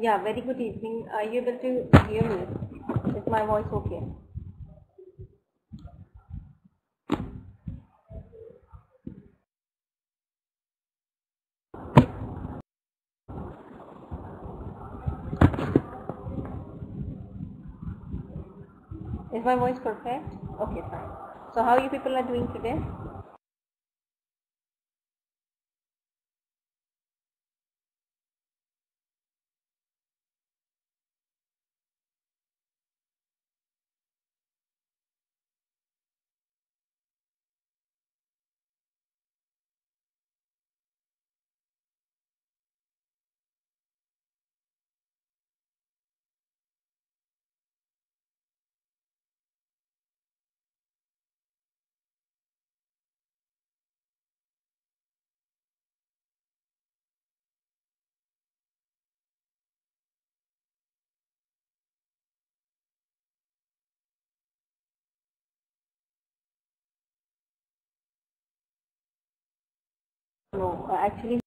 Yeah, very good evening. Are you able to hear me? Is my voice okay? Is my voice perfect? Okay, fine. So how you people are doing today? No, actually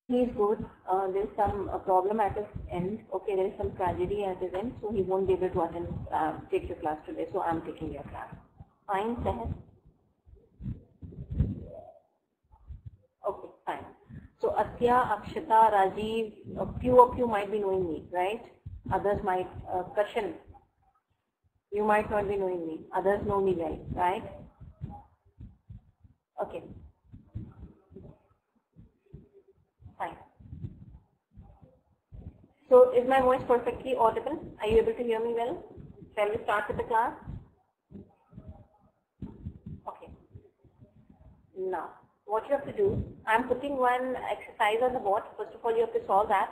he is good. There is some problem at his end. Okay, there is some tragedy at his end, so he won't be able to attend, take your class today. So I'm taking your class. Fine, Sahaj? Okay, fine. So Asya, Akshita, Rajiv, a few of you might be knowing me, right? Others might, Kashan, you might not be knowing me. Others know me well, right? Okay, fine. So is my voice perfectly audible? Are you able to hear me well? Shall we start with the class? Okay. Now, what you have to do, I'm putting one exercise on the board. First of all, you have to solve that.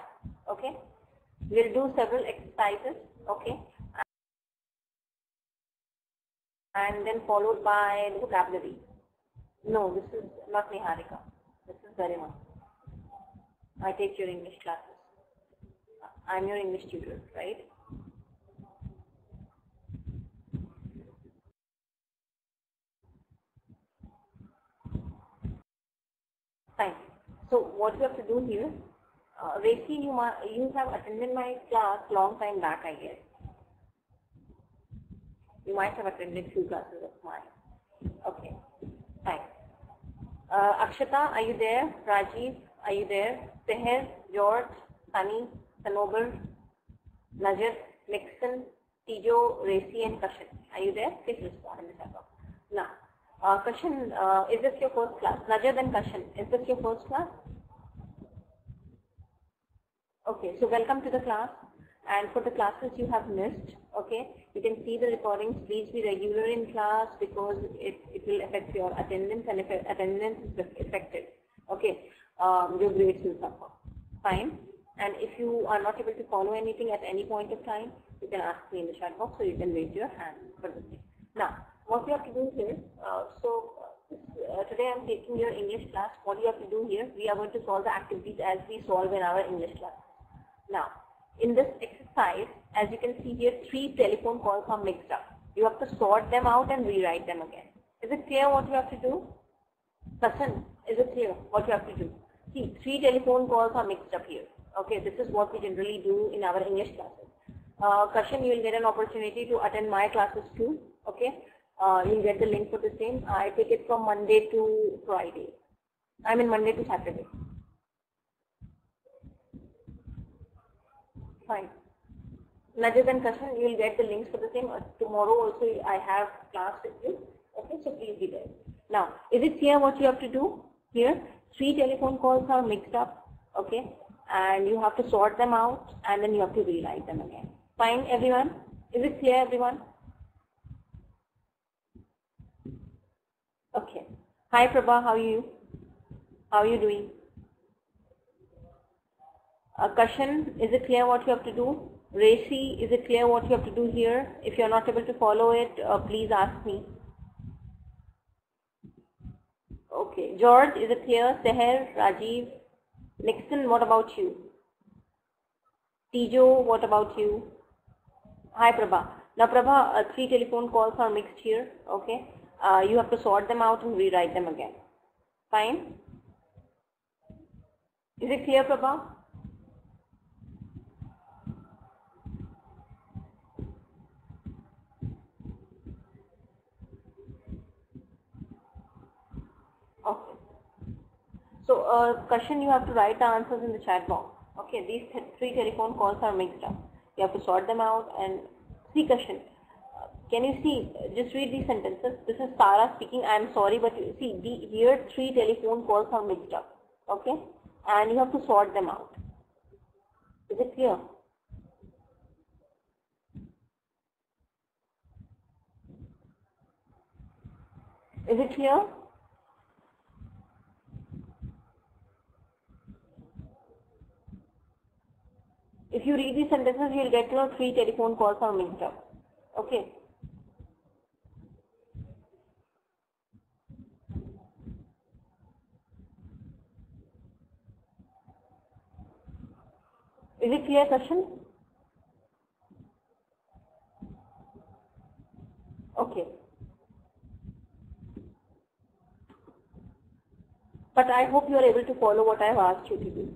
Okay. We'll do several exercises. Okay. And then followed by the vocabulary. No, this is not Niharika. This is Garima. I take your English classes. I'm your English tutor, right? Fine. So what you have to do here, Resi, you have attended my class long time back, I guess. You might have attended few classes of mine. Okay, fine. Akshata, are you there? Rajiv, are you there? Seher, George, Sunny, Sanobar, Najir, Nixon, Tijo, Resi, and Kashan. Are you there? Please respond in the chat box. Now, Kashan, is this your first class? Najir and Kashan, is this your first class? Okay, so welcome to the class. And for the classes you have missed, okay, you can see the recordings. Please be regular in class because it will affect your attendance, and if attendance is affected, okay, your grades will suffer. Fine. And if you are not able to follow anything at any point of time, you can ask me in the chat box, so you can raise your hand for the thing. Now, what you have to do here, today I'm taking your English class. What you have to do here, we are going to solve the activities as we solve in our English class. Now, in this exercise, as you can see here, 3 telephone calls are mixed up. You have to sort them out and rewrite them again. Is it clear what you have to do? Kashan, is it clear what you have to do? See, 3 telephone calls are mixed up here. Okay, this is what we generally do in our English classes. Kashan, you will get an opportunity to attend my classes too. Okay, you'll get the link for the same. I take it from Monday to Friday. I mean Monday to Saturday. Fine. Najib and Kashan, you will get the links for the same. Tomorrow also I have class with you. Okay, so please be there. Now, is it clear what you have to do here? 3 telephone calls are mixed up. Okay, and you have to sort them out and then you have to rewrite them again. Fine, everyone? Is it clear, everyone? Okay. Hi, Prabha. How are you? How are you doing? Kashan, is it clear what you have to do? Resi, is it clear what you have to do here? If you are not able to follow it, please ask me. Okay. George, is it clear? Seher, Rajiv, Nixon, what about you? Tijo, what about you? Hi, Prabha. Now, Prabha, 3 telephone calls are mixed here. Okay. You have to sort them out and rewrite them again. Fine. Is it clear, Prabha? Question, you have to write the answers in the chat box. Okay, these three telephone calls are mixed up. You have to sort them out and see question. Can you see? Just read these sentences. This is Sarah speaking. I am sorry, but you see, here three telephone calls are mixed up. Okay, and you have to sort them out. Is it clear? Is it clear? If you read these sentences, you will get to know three telephone calls are mixed up. Okay. Is it clear, question? Okay. But I hope you are able to follow what I have asked you to do.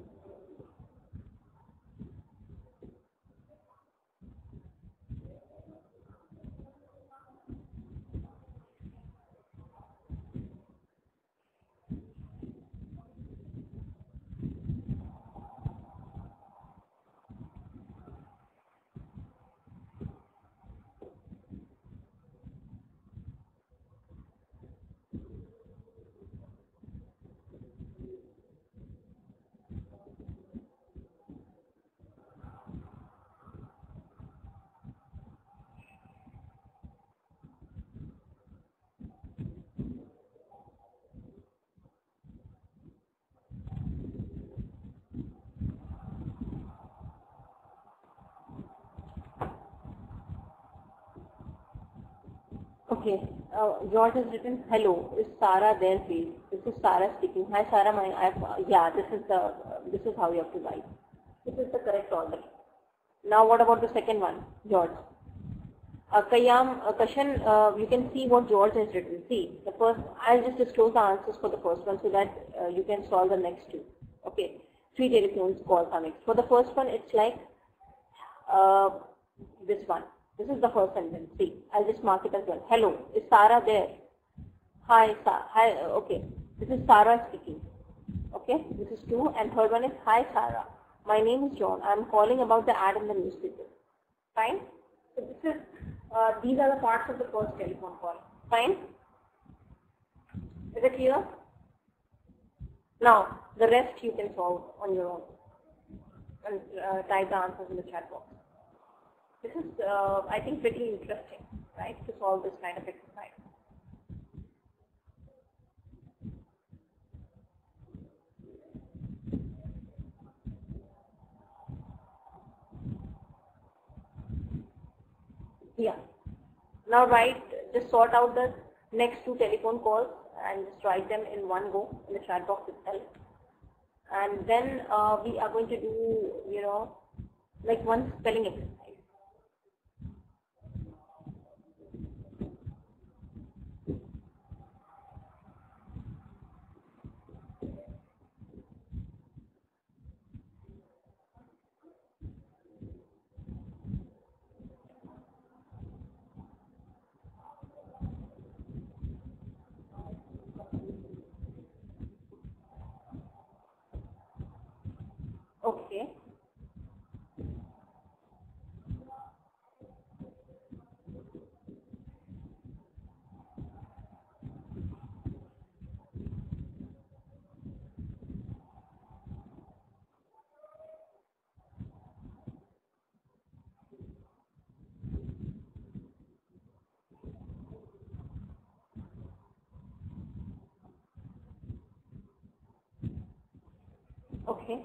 Okay, George has written, hello, is Sarah there please? This is Sarah speaking. Hi Sarah, this is how you have to write. This is the correct order. Now what about the second one, George? Question, you can see what George has written. See, the first, I'll just disclose the answers for the first one so that you can solve the next two. Okay, three telephones calls are mixed. For the first one, it's like this one. This is the first sentence. See, I'll just mark it as well. Hello, is Sarah there? Hi, hi. Okay, this is Sarah speaking. Okay, this is two. And third one is, hi Sarah. My name is John. I'm calling about the ad in the newspaper. Fine. So this is these are the parts of the first telephone call. Fine. Is it clear? Now the rest you can solve on your own and type the answers in the chat box. This is, I think, pretty interesting, right, to solve this kind of exercise. Yeah. Now just sort out the next two telephone calls and just write them in one go in the chat box itself. And then we are going to do, like one spelling exercise. Okay. Okay.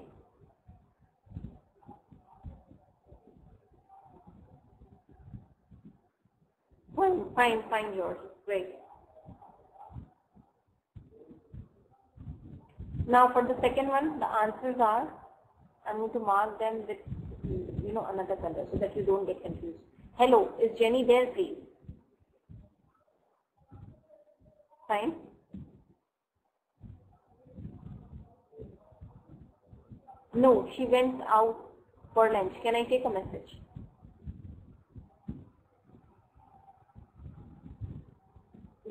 Well, fine, George. Great. Now for the second one, the answers are, I'm going to mark them with, another color so that you don't get confused. Hello, is Jenny there, please? Fine. No, she went out for lunch. Can I take a message?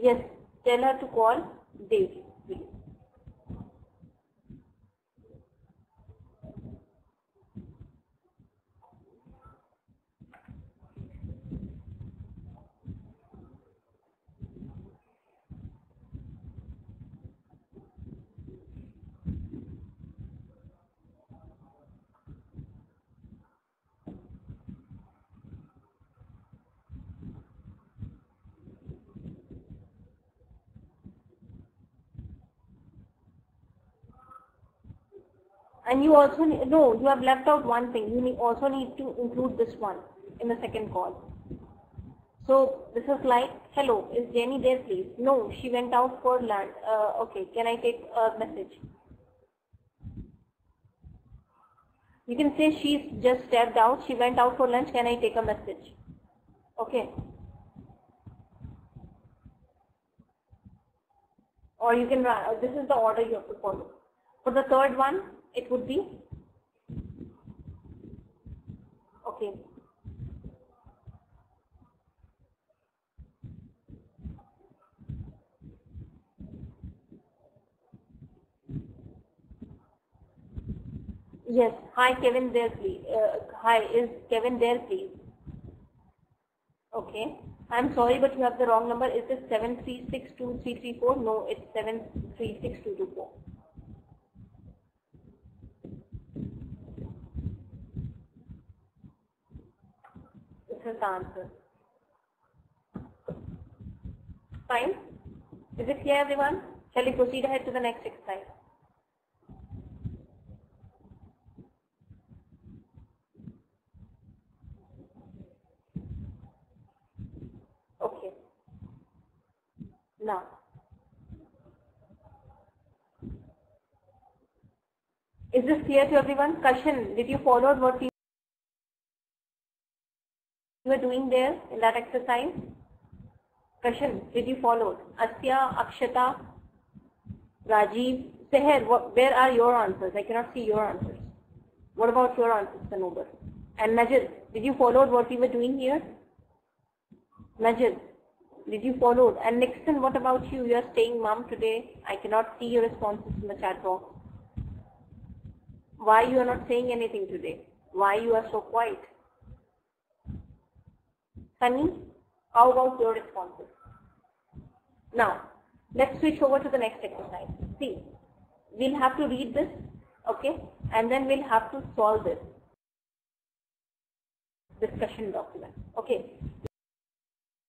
Yes, tell her to call Dave, please. And you also need, no, you have left out one thing. You also need to include this one in the second call. So this is like, hello, is Jenny there please? No, she went out for lunch. Okay, can I take a message? You can say she's just stepped out. She went out for lunch. Can I take a message? Okay. Or you can write, this is the order you have to follow. For the third one, it would be, okay. Yes, hi Kevin there please. Hi, is Kevin there please? Okay. I'm sorry, but you have the wrong number. Is it 7362334? No, it's 7362224. This is the answer. Fine. Is it clear, everyone? Shall we proceed ahead to the next exercise? Okay. Now, is this clear to everyone? Kashan, did you follow what we were doing there in that exercise? Kashan, did you follow? Asya, Akshata, Rajiv, Seher, where are your answers? I cannot see your answers. What about your answers, Sanobar? And Najid, did you follow what we were doing here? Najid, did you follow? And Nixon, what about you? You are staying mum today. I cannot see your responses in the chat box. Why you are not saying anything today? Why you are so quiet? Sunny, how about your responses? Now, let's switch over to the next exercise. See, we'll have to read this, okay, and then we'll have to solve this discussion document, okay.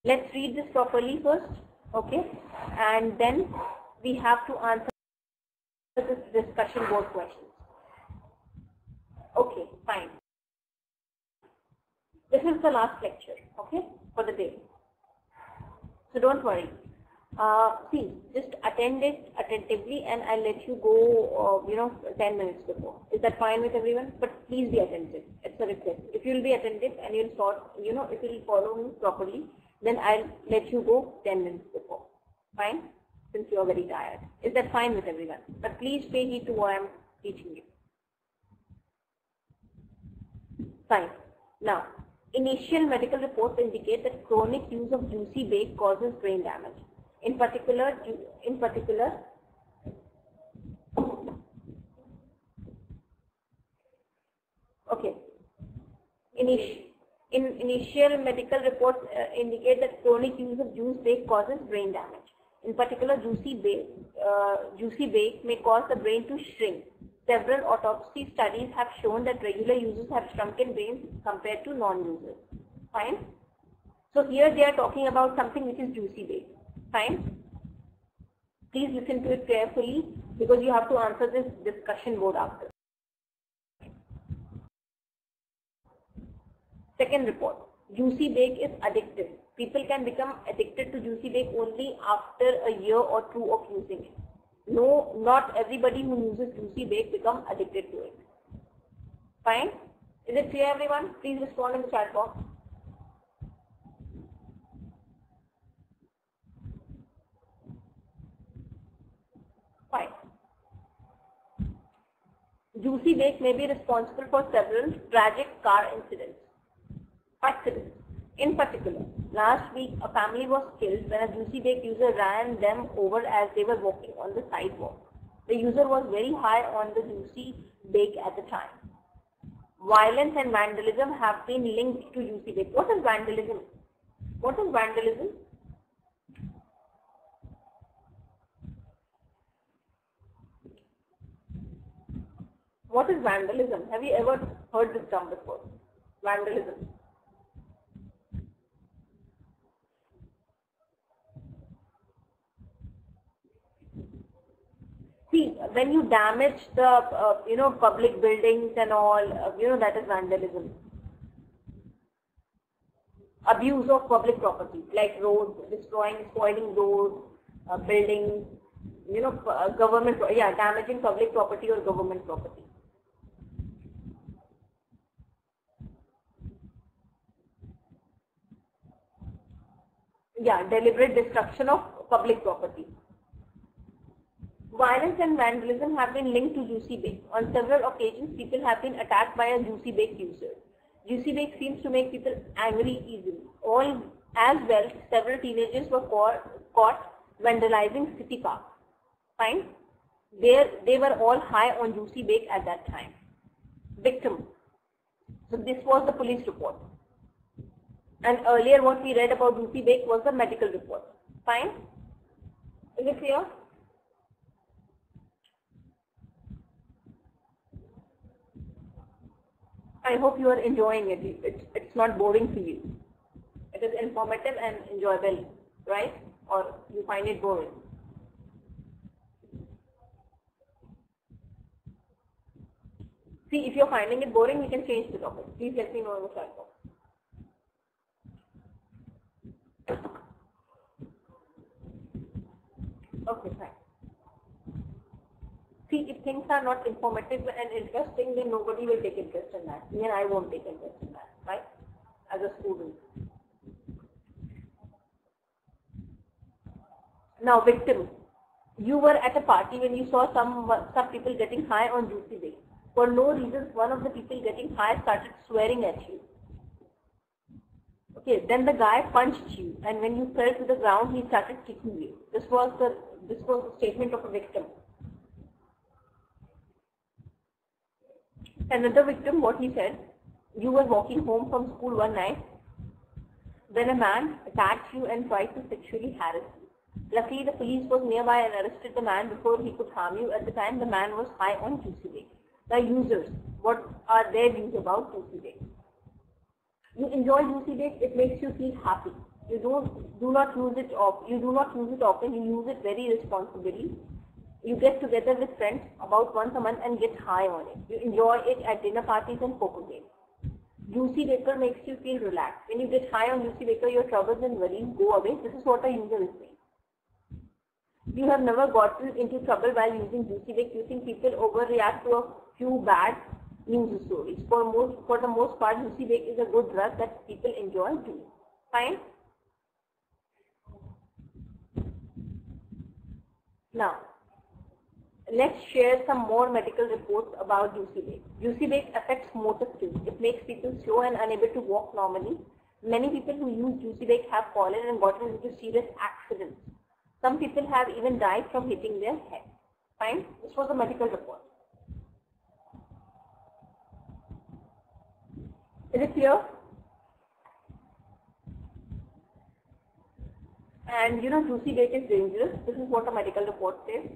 Let's read this properly first, okay, and then we have to answer this discussion board questions. Okay, fine. This is the last lecture, okay, for the day. So don't worry. See, just attend it attentively and I'll let you go, 10 minutes before. Is that fine with everyone? But please be attentive. It's a request. If you'll be attentive and you'll sort, if you'll follow me properly, then I'll let you go 10 minutes before. Fine? Since you're very tired. Is that fine with everyone? But please pay heed to what I'm teaching you. Fine. Now, initial medical reports indicate that chronic use of juicy bake causes brain damage. In particular, okay. Initial medical reports indicate that chronic use of juice bake causes brain damage. In particular, juicy bake may cause the brain to shrink. Several autopsy studies have shown that regular users have shrunken brains compared to non-users. Fine. So here they are talking about something which is juicy bake. Fine. Please listen to it carefully because you have to answer this discussion board after. Second report. Juicy bake is addictive. People can become addicted to juicy bake only after a year or two of using it. No, not everybody who uses juicy bake becomes addicted to it. Fine? Is it clear, everyone? Please respond in the chat box. Fine. Juicy bake may be responsible for several tragic car incidents. Accidents. In particular, last week a family was killed when a juicy bake user ran them over as they were walking on the sidewalk. The user was very high on the juicy bake at the time. Violence and vandalism have been linked to juicy bake. What is vandalism? What is vandalism? What is vandalism? Have you ever heard this term before? Vandalism. See, when you damage the public buildings and all, that is vandalism. Abuse of public property, like roads, spoiling roads, buildings, government, damaging public property or government property. Yeah, deliberate destruction of public property. Violence and vandalism have been linked to juicy bake. On several occasions, people have been attacked by a juicy bake user. Juicy bake seems to make people angry easily. All as well, several teenagers were caught vandalizing city park. Fine. They were all high on juicy bake at that time. Victim. So this was the police report. And earlier what we read about juicy bake was the medical report. Fine. Is it clear? I hope you are enjoying it. It's not boring for you. It is informative and enjoyable, right? Or you find it boring. See, if you're finding it boring, we can change the topic. Please let me know in the chat box. Okay, fine. See, if things are not informative and interesting, then nobody will take interest in that. Even I won't take interest in that, right? As a student. Now, victim. You were at a party when you saw some people getting high on juicy bake. For no reason, one of the people getting high started swearing at you. Okay, then the guy punched you, and when you fell to the ground, he started kicking you. This was the statement of a victim. Another victim, what he said, you were walking home from school one night, then a man attacked you and tried to sexually harass you. Luckily, the police was nearby and arrested the man before he could harm you. At the time, the man was high on juicy bake. The users, what are their views about juicy bake? You enjoy juicy bake, it makes you feel happy. You do not use it often, you use it very responsibly. You get together with friends about once a month and get high on it. You enjoy it at dinner parties and poker games. Juicy baker makes you feel relaxed. When you get high on juicy baker, your troubles and worries go away. This is what a user is saying. You have never gotten into trouble while using juicy bake. You think people overreact to a few bad news stories. For the most part, juicy bake is a good drug that people enjoy doing. Fine? Now, let's share some more medical reports about juicy bake. Juicy bake affects motor skills. It makes people slow and unable to walk normally. Many people who use juicy bake have fallen and gotten into serious accidents. Some people have even died from hitting their head. Fine? This was a medical report. Is it clear? And juicy bake is dangerous. This is what a medical report says.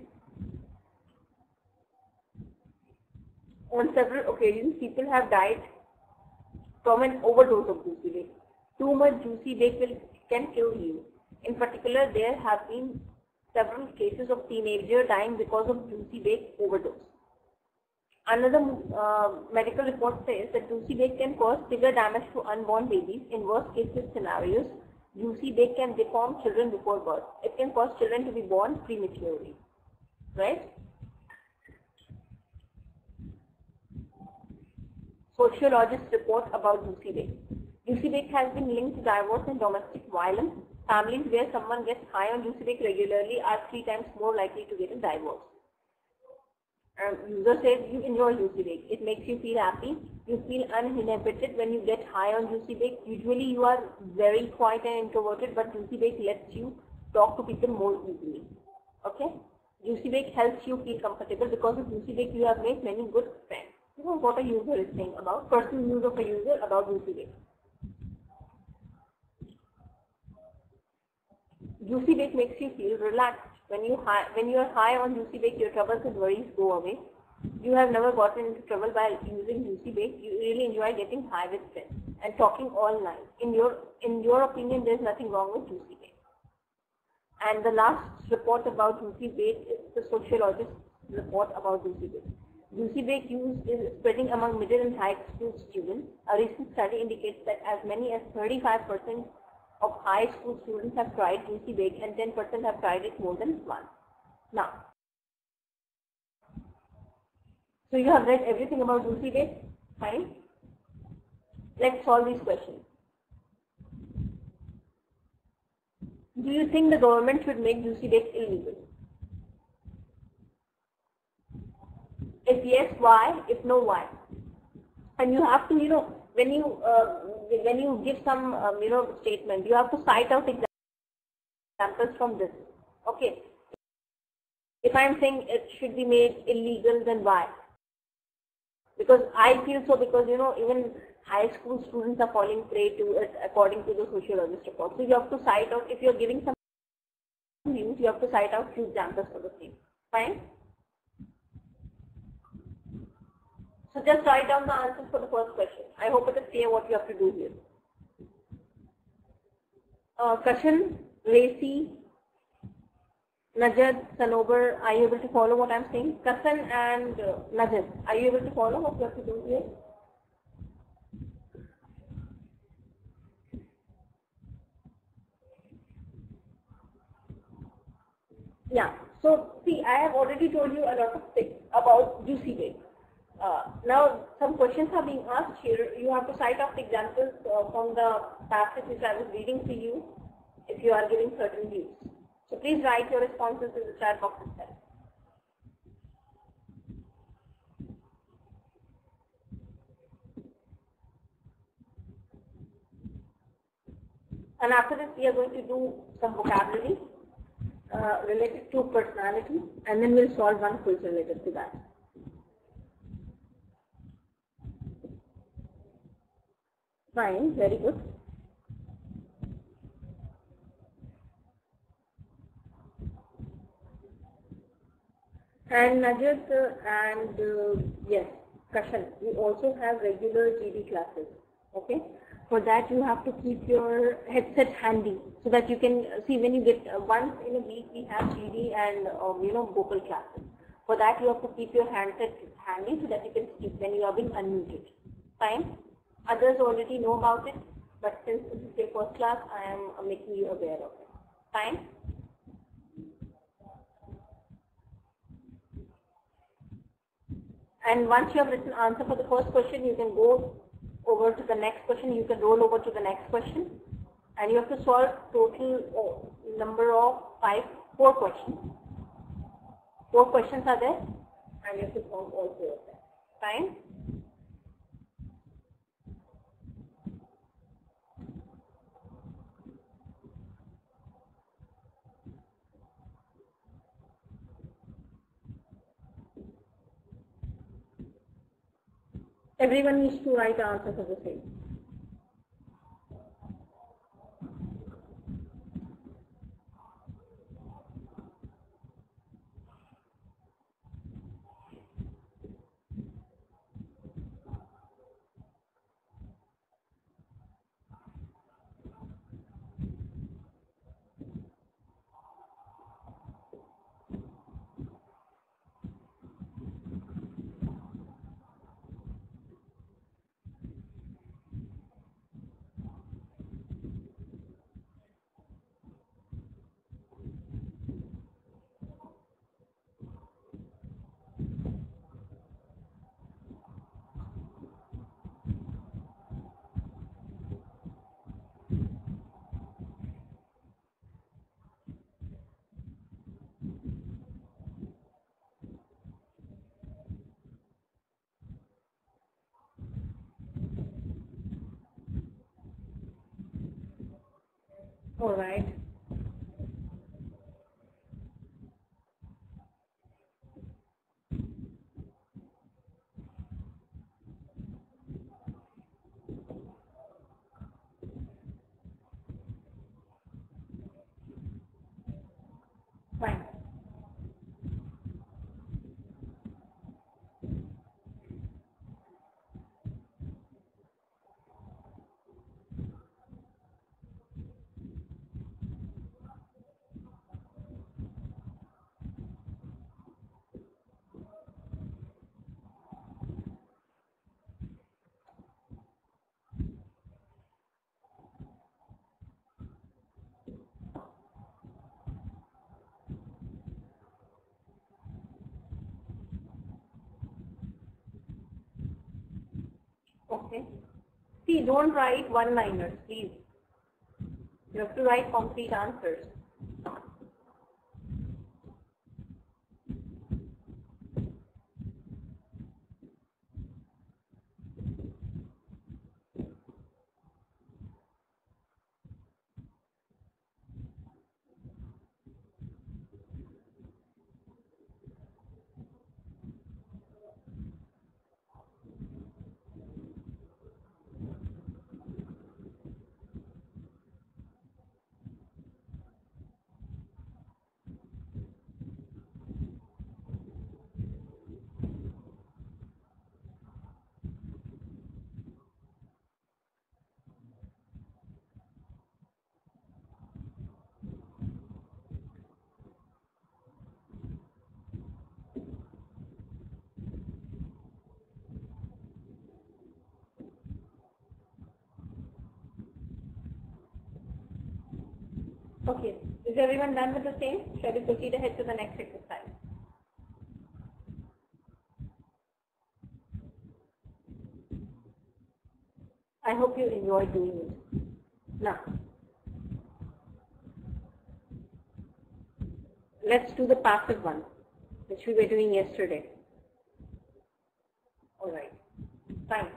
On several occasions, people have died from an overdose of juicy bake. Too much juicy bake can kill you. In particular, there have been several cases of teenagers dying because of juicy bake overdose. Another medical report says that juicy bake can cause severe damage to unborn babies. In worst cases scenarios, juicy bake can deform children before birth. It can cause children to be born prematurely. Right? Sociologists report about juicy bake. Juicy bake has been linked to divorce and domestic violence. Families where someone gets high on juicy bake regularly are 3 times more likely to get a divorce. User says you enjoy juicy bake. It makes you feel happy. You feel uninhibited when you get high on juicy bake. Usually you are very quiet and introverted, but juicy bake lets you talk to people more easily. Okay? Juicy bake helps you feel comfortable. Because of juicy bake, you have made many good friends. This is what a user is saying about personal use of a user about juicy bake. Juicy bake makes you feel relaxed. When you are high on juicy bake, your troubles and worries go away. You have never gotten into trouble by using juicy bake. You really enjoy getting high with friends and talking all night. In your opinion, there is nothing wrong with juicy bake. And the last report about juicy bake is the sociologists report about juicy break. Juicy break use is spreading among middle and high school students. A recent study indicates that as many as 35% of high school students have tried juicy break and 10% have tried it more than once. Now, so you have read everything about juicy break? Fine. Let's solve these questions. Do you think the government should make juicy break illegal? If yes, why? If no, why? And you have to, when you give some, statement, you have to cite out examples from this. Okay. If I am saying it should be made illegal, then why? Because I feel so, because even high school students are falling prey to it according to the sociologist report. So you have to cite out, if you are giving some views, you have to cite out few examples for the same. Fine? So just write down the answers for the first question. I hope it is clear what you have to do here. Kashan, Racy, Najad, Sanobar, are you able to follow what I am saying? Kashan and Najad, are you able to follow what you have to do here? Yeah, so see, I have already told you a lot of things about juicy break. Now, some questions are being asked here. You have to cite off examples from the passage which I was reading to you if you are giving certain views. So please write your responses in the chat box itself. And after this, we are going to do some vocabulary related to personality, and then we'll solve one quiz related to that. Fine, very good. And Najat and yes, Kashan, we also have regular GD classes. Okay. For that, you have to keep your headset handy so that you can see when you get once in a week we have GD and vocal classes. For that, you have to keep your handset handy so that you can speak when you are being unmuted. Fine. Others already know about it, but since this is your first class, I am making you aware of it. Fine. And once you have written answer for the first question, you can go over to the next question. You can roll over to the next question, and you have to solve total number of 4 questions. 4 questions are there, and you have to solve all 4 of them. Fine. Everyone needs to write the answer for the same. All right. Fine. Okay. See, don't write one-liners, please. You have to write complete answers. Okay, is everyone done with the same? Shall we proceed ahead to the next exercise? I hope you enjoyed doing it. Now, let's do the passive one, which we were doing yesterday. Alright, fine.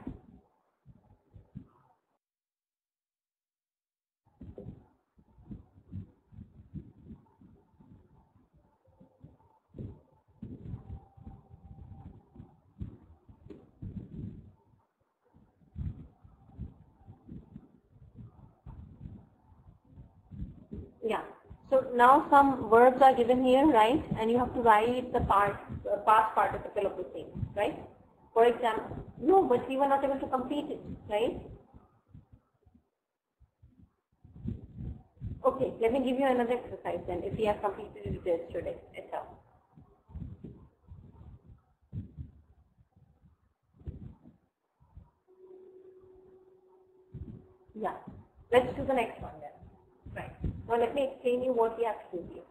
Yeah. So now some verbs are given here, right? And you have to write the past participle of the same, right? For example, no, but we were not able to complete it, right? Okay, let me give you another exercise then, if we have completed it yesterday itself. Yeah, let's do the next one then. Right. Now let me explain you what we have to do here.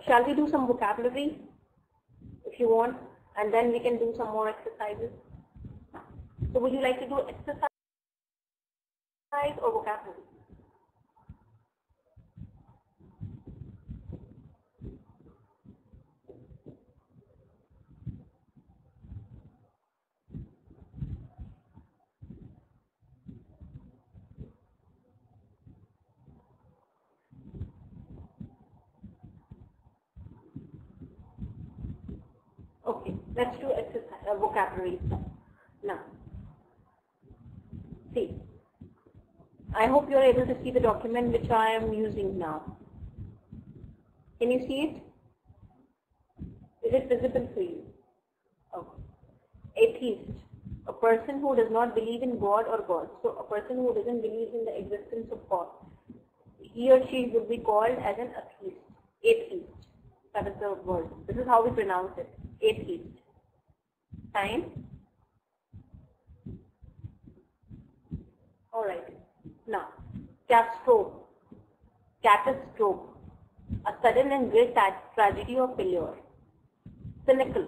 Shall we do some vocabulary, if you want, and then we can do some more exercises? So would you like to do exercise or vocabulary? Okay, let's do exercise, vocabulary stuff. Now, see, I hope you're able to see the document which I am using now. Can you see it? Is it visible for you? Okay. Atheist, a person who does not believe in God or gods. So a person who doesn't believe in the existence of God, he or she would be called as an atheist. Atheist. That is the word. This is how we pronounce it. Atheist. Fine. Alright. Now, catastrophe. Catastrophe. A sudden and great tragedy or failure. Cynical.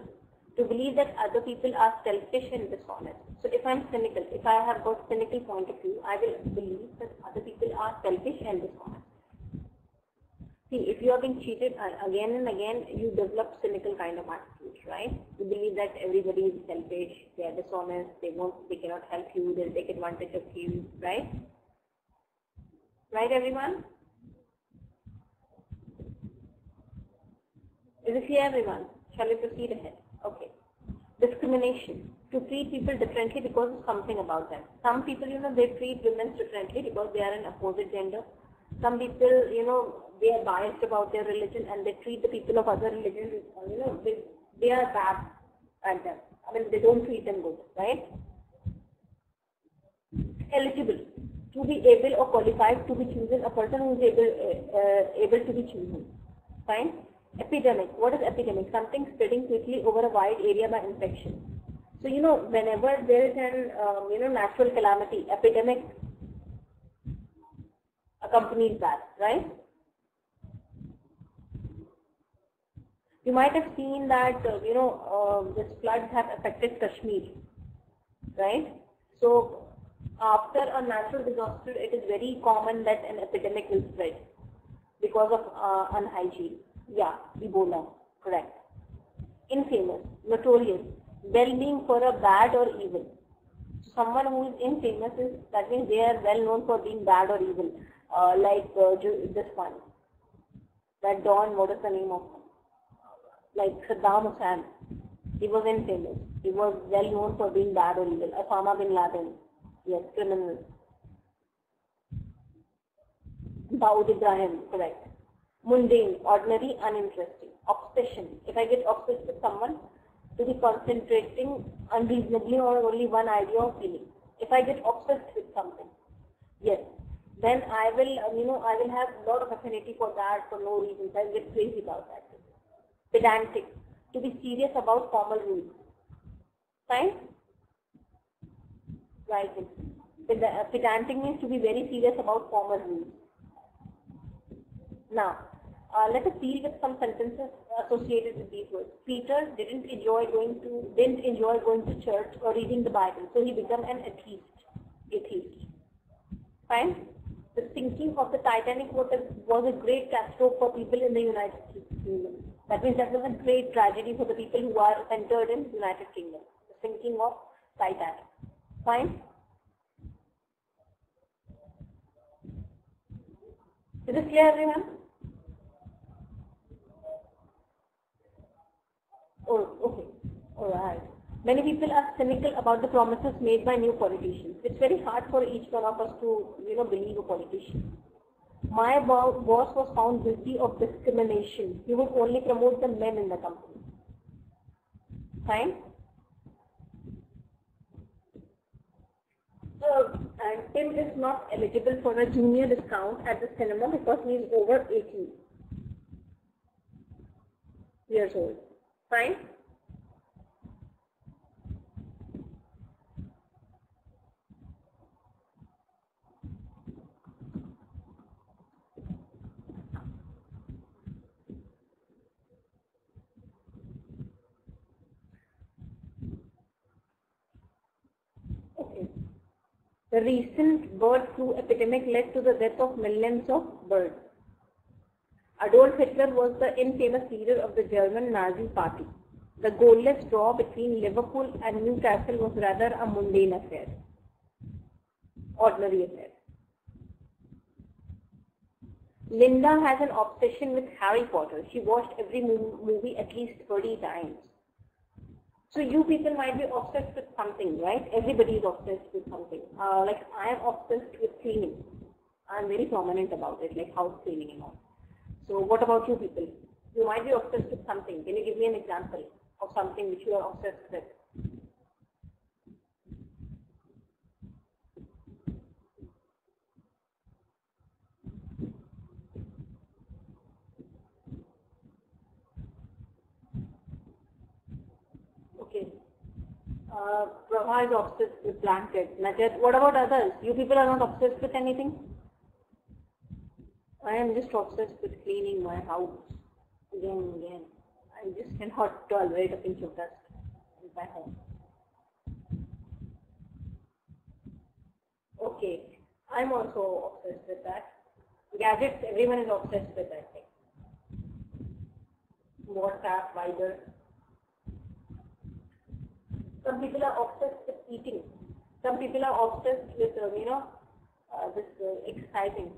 To believe that other people are selfish and dishonest. So if I'm cynical, if I have got cynical point of view, I will believe that other people are selfish and dishonest. See, if you are being cheated again and again, you develop cynical kind of attitude, right? You believe that everybody is selfish, they are dishonest, they cannot help you, they'll take advantage of you, right? Right, everyone? Is it clear, everyone? Shall we proceed ahead? Okay. Discrimination. To treat people differently because of something about them. Some people, they treat women differently because they are an opposite gender. Some people, they are biased about their religion and they treat the people of other religions, they are bad at them. I mean, they don't treat them good, right? Eligible. To be able or qualified to be chosen, a person who is able to be chosen. Fine. Epidemic. What is epidemic? Something spreading quickly over a wide area by infection. So, whenever there is an, natural calamity, epidemic accompanies that, right? You might have seen that this floods have affected Kashmir, right? So after a natural disaster, it is very common that an epidemic will spread because of unhygiene. Yeah, Ebola, correct. Infamous, notorious, well-being for a bad or evil. So someone who is infamous that means they are well known for being bad or evil. Like this one, that Don, what is the name of him? Like Saddam Hussein. He was infamous. He was well known for being bad or evil. Osama bin Laden, yes, criminal. Dawood Ibrahim, correct. Mundane, ordinary, uninteresting. Obsession. If I get obsessed with someone, to be concentrating unreasonably on only one idea or feeling. If I get obsessed with something, yes, then I will, I will have a lot of affinity for that for no reason. I will get crazy about that. Pedantic, to be serious about formal rules. Fine? Right. Pedantic means to be very serious about formal rules. Now, let us deal with some sentences associated with these words. Peter didn't enjoy going to church or reading the Bible, so he became an atheist. Fine? The sinking of the Titanic was a great catastrophe for people in the United Kingdom. That means that was a great tragedy for the people who are centered in United Kingdom. The sinking of Titanic. Fine? Is it clear, everyone? Oh, okay. Alright. Many people are cynical about the promises made by new politicians. It's very hard for each one of us to, believe a politician. My boss was found guilty of discrimination. He would only promote the men in the company. Fine? And Tim is not eligible for a junior discount at the cinema because he is over 18 years old. Fine? Okay. The recent bird flu epidemic led to the death of millions of birds. Adolf Hitler was the infamous leader of the German Nazi Party. The goalless draw between Liverpool and Newcastle was rather a mundane affair, ordinary affair. Linda has an obsession with Harry Potter. She watched every movie at least 30 times. So you people might be obsessed with something, right? Everybody is obsessed with something. Like I am obsessed with cleaning. I am very prominent about it, like house cleaning and all. So what about you people? You might be obsessed with something. Can you give me an example of something which you are obsessed with? Okay. Prabha is obsessed with blankets. Najat, what about others? You people are not obsessed with anything? I am just obsessed with cleaning my house again and again. I just cannot tolerate a pinch of dust in my home. Okay, I'm also obsessed with that. Gadgets, everyone is obsessed with that thing. WhatsApp, Viber. Some people are obsessed with eating. Some people are obsessed with, this exercising.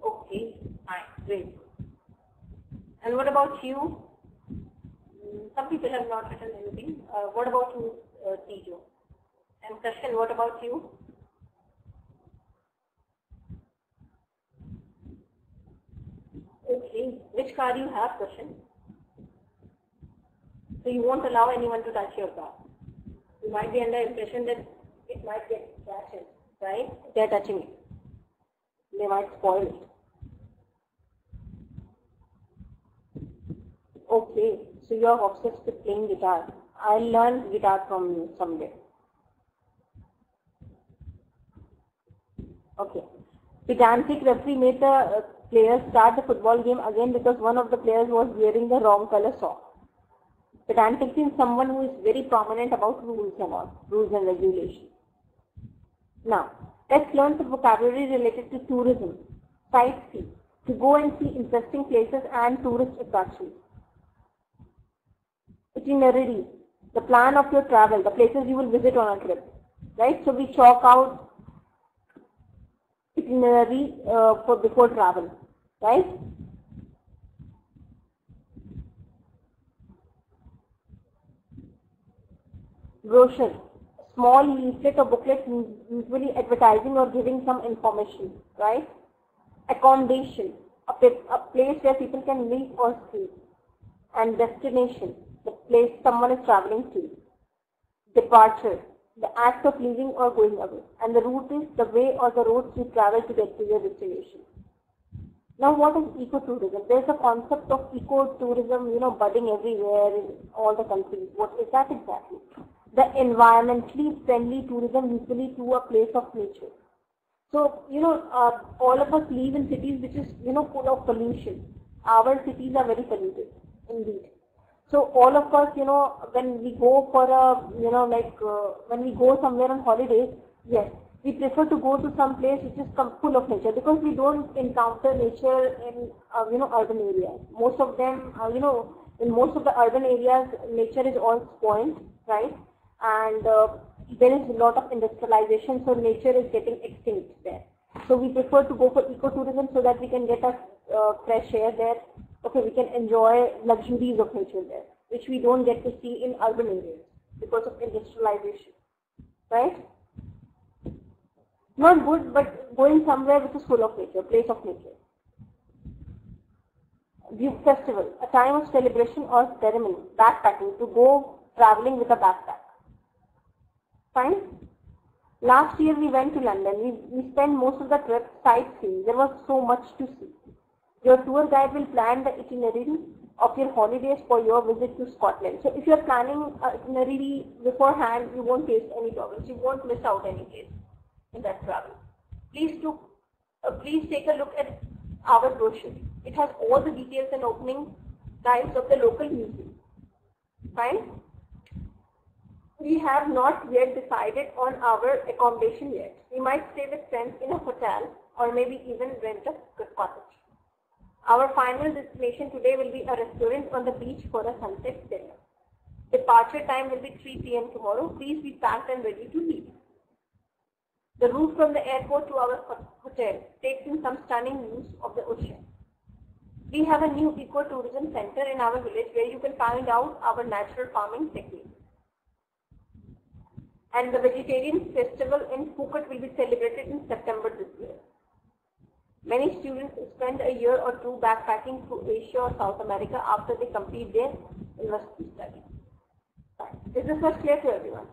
Okay, fine, great. And what about you? Some people have not written anything. What about you, Tijo? And Kashan, what about you? Okay, which car you have, Kashan? So you won't allow anyone to touch your car. You might be under impression that it might get crashes, right? They are touching it. They might spoil it. Okay, so you are obsessed with playing guitar. I'll learn guitar from you someday. Okay. Pedantic referee made the players start the football game again because one of the players was wearing the wrong color sock. Pedantic is someone who is very prominent about rules and regulations. Now, let's learn some vocabulary related to tourism, sightseeing, to go and see interesting places and tourist attractions. Itinerary, the plan of your travel, the places you will visit on a trip, right? So we chalk out itinerary for before travel, right? Brochure, small leaflet or booklet usually advertising or giving some information, right? Accommodation, a place where people can live or stay. And destination, the place someone is traveling to. Departure, the act of leaving or going away. And the route is the way or the roads you travel to get to your destination. Now, what is ecotourism? There is a concept of ecotourism, budding everywhere in all the countries. What is that exactly? The environmentally friendly tourism usually to a place of nature. So, all of us live in cities which is, full of pollution. Our cities are very polluted, indeed. So, all of us, when we go for a, when we go somewhere on holidays, yes, we prefer to go to some place which is full of nature because we don't encounter nature in, urban areas. Most of them, in most of the urban areas, nature is all spoiled, right? And there is a lot of industrialization, so nature is getting extinct there. So we prefer to go for ecotourism so that we can get a fresh air there. Okay, we can enjoy luxuries of nature there, which we don't get to see in urban areas because of industrialization, right? Not good, but going somewhere which is full of nature, place of nature. View festival, a time of celebration or ceremony, backpacking, to go traveling with a backpack. Fine. Last year we went to London. We spent most of the trip sightseeing. There was so much to see. Your tour guide will plan the itinerary of your holidays for your visit to Scotland. So if you are planning an itinerary beforehand, you won't face any problems. You won't miss out any place in that travel. Please take a look at our brochure. It has all the details and opening times of the local museum. Fine. We have not yet decided on our accommodation yet. We might stay with friends in a hotel or maybe even rent a cottage. Our final destination today will be a restaurant on the beach for a sunset dinner. Departure time will be 3 p.m. tomorrow. Please be packed and ready to leave. The route from the airport to our hotel takes in some stunning views of the ocean. We have a new ecotourism center in our village where you can find out our natural farming techniques. And the vegetarian festival in Phuket will be celebrated in September this year. Many students spend a year or two backpacking through Asia or South America after they complete their university study. Is this much clear to everyone?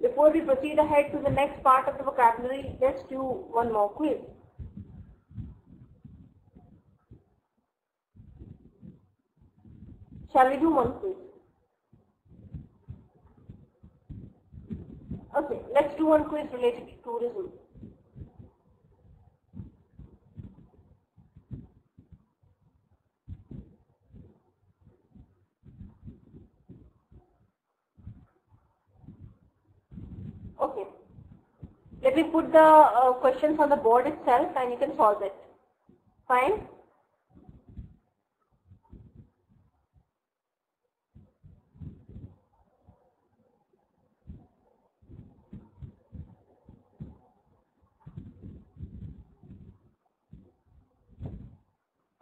Before we proceed ahead to the next part of the vocabulary, let's do one more quiz. Shall we do one quiz? Okay, let's do one quiz related to tourism. Okay, let me put the questions on the board itself and you can solve it. Fine?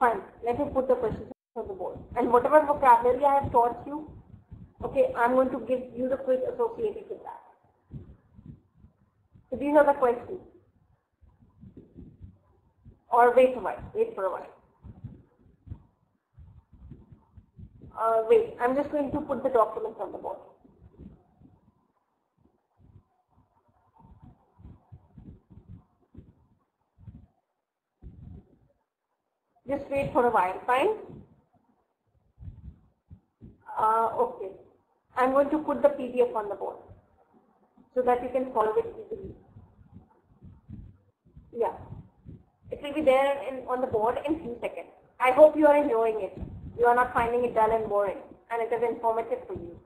Fine, let me put the questions on the board. And whatever vocabulary I have taught you, okay, I'm going to give you the quiz associated with that. So these are the questions. Or wait for a while. Wait, I'm just going to put the documents on the board. Just wait for a while, fine? Okay. I'm going to put the PDF on the board so that you can follow it easily. Yeah. It It will be there on the board in few seconds. I hope you are enjoying it. You are not finding it dull and boring, and it is informative for you.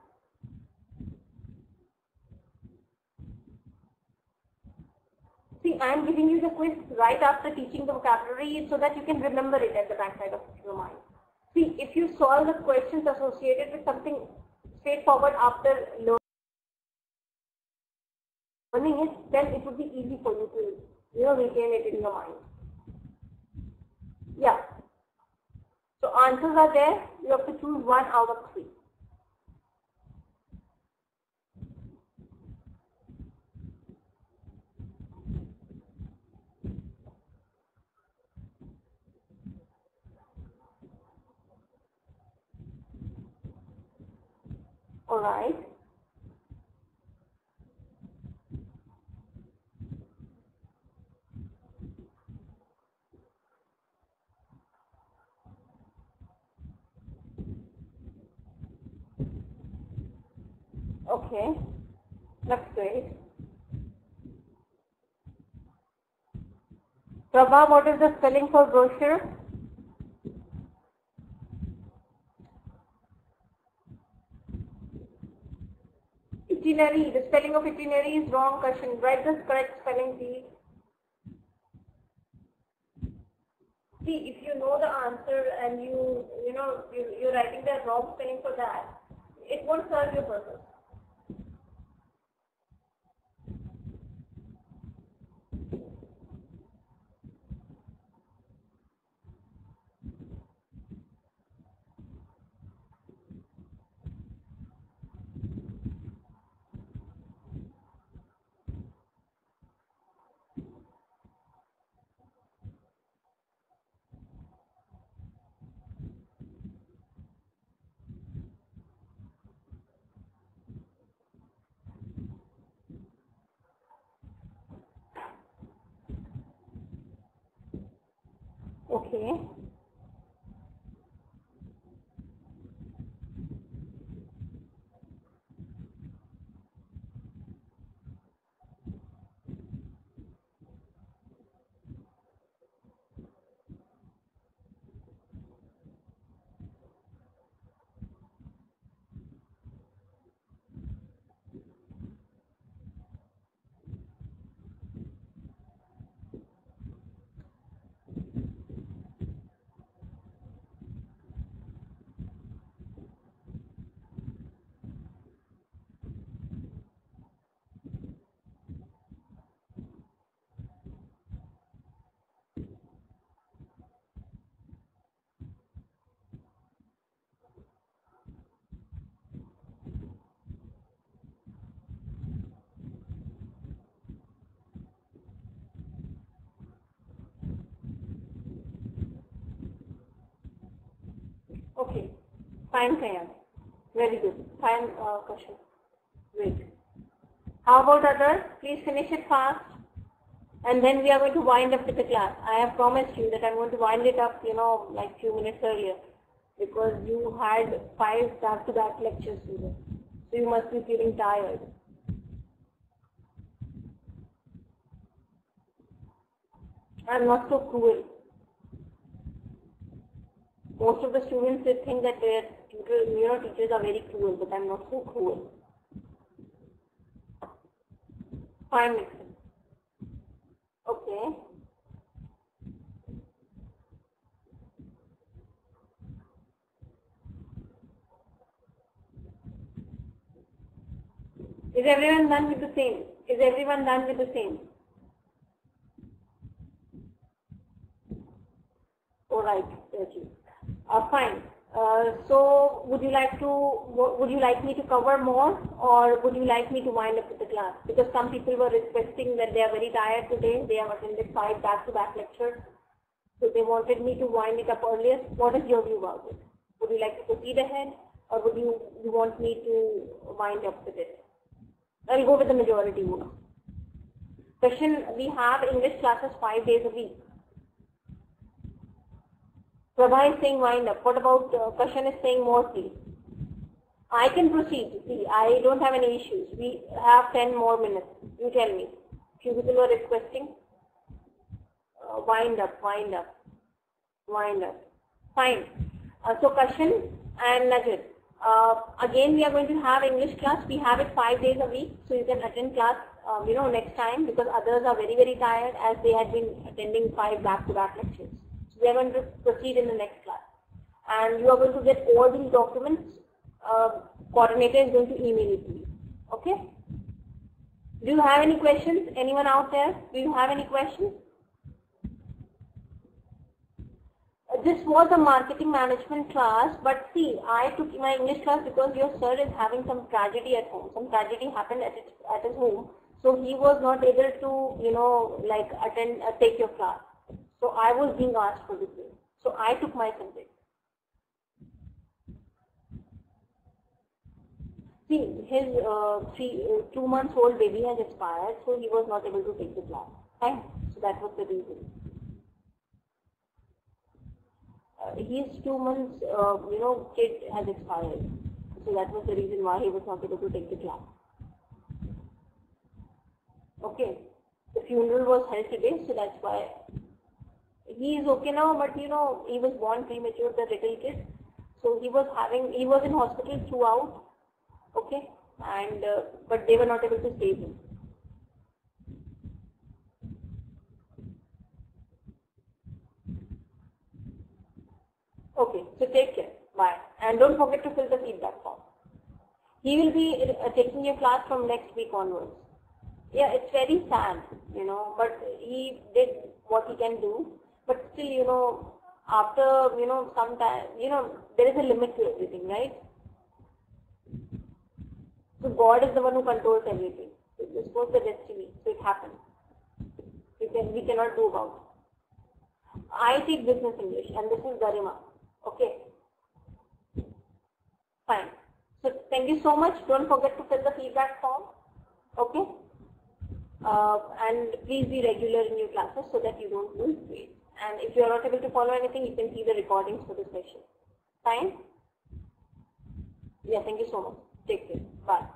See, I am giving you the quiz right after teaching the vocabulary so that you can remember it at the backside of your mind. See, if you solve the questions associated with something straightforward after learning it, then it would be easy for you to retain it in your mind. Yeah. So answers are there. You have to choose 1 out of 3. All right. Okay. That's great. Prabha, what is the spelling for brochure? Itinerary. The spelling of itinerary is wrong, Kashan. Write the correct spelling, please. See, if you know the answer and you're writing the wrong spelling for that, it won't serve your purpose. Okay. Okay. Fine, Kayan. Very good. Fine question. Great. How about others? Please finish it fast. And then we are going to wind up with the class. I have promised you that I'm going to wind it up, like few minutes earlier. Because you had 5 back-to-back lectures today. So you must be feeling tired. I'm not so cruel. Most of the students, they think that their teachers are very cruel, but I'm not so cruel. Fine, Nixon. Okay. Is everyone done with the same? Is everyone done with the same? All right, Reggie. Fine. So, would you like me to cover more, or would you like me to wind up with the class? Because some people were requesting that they are very tired today. They have attended 5 back-to-back lectures, so they wanted me to wind it up earlier. What is your view about it? Would you like to proceed ahead, or would you want me to wind up with it? I'll go with the majority vote. Question: we have English classes 5 days a week. Prabha is saying wind up. What about Kashan is saying more, please? I can proceed. See, I don't have any issues. We have 10 more minutes. You tell me. Few people are requesting. wind up. Fine. So Kashan and Najib. Again, we are going to have English class. We have it 5 days a week, so you can attend class, next time, because others are very, very tired as they had been attending 5 back-to-back lectures. So we are going to proceed in the next class, and you are going to get all these documents. Coordinator is going to email it to you. Okay? Do you have any questions? Anyone out there? Do you have any questions? This was a marketing management class, but see, I took my English class because your sir is having some tragedy at home. Some tragedy happened at his home, so he was not able to, take your class. So I was being asked for this thing. So I took my subject. See, his 2 months old baby has expired, so he was not able to take the class. Fine. So that was the reason. His 2 months, kid has expired. So that was the reason why he was not able to take the class. Okay. The funeral was held today, so that's why. He is okay now, but he was born premature, the little kid. So he was in hospital throughout. Okay. And, but they were not able to save him. Okay, so take care. Bye. And don't forget to fill the feedback form. He will be taking your class from next week onwards. Yeah, it's very sad, but he did what he can do. But still, after, some time, there is a limit to everything, right? So God is the one who controls everything. So this was the destiny. So it happened. We cannot do about it. I teach business English, and this is Garima. Okay. Fine. So thank you so much. Don't forget to fill the feedback form. Okay. And please be regular in your classes so that you don't lose weight. And if you are not able to follow anything, you can see the recordings for the session. Fine. Yeah. Thank you so much. Take care. Bye.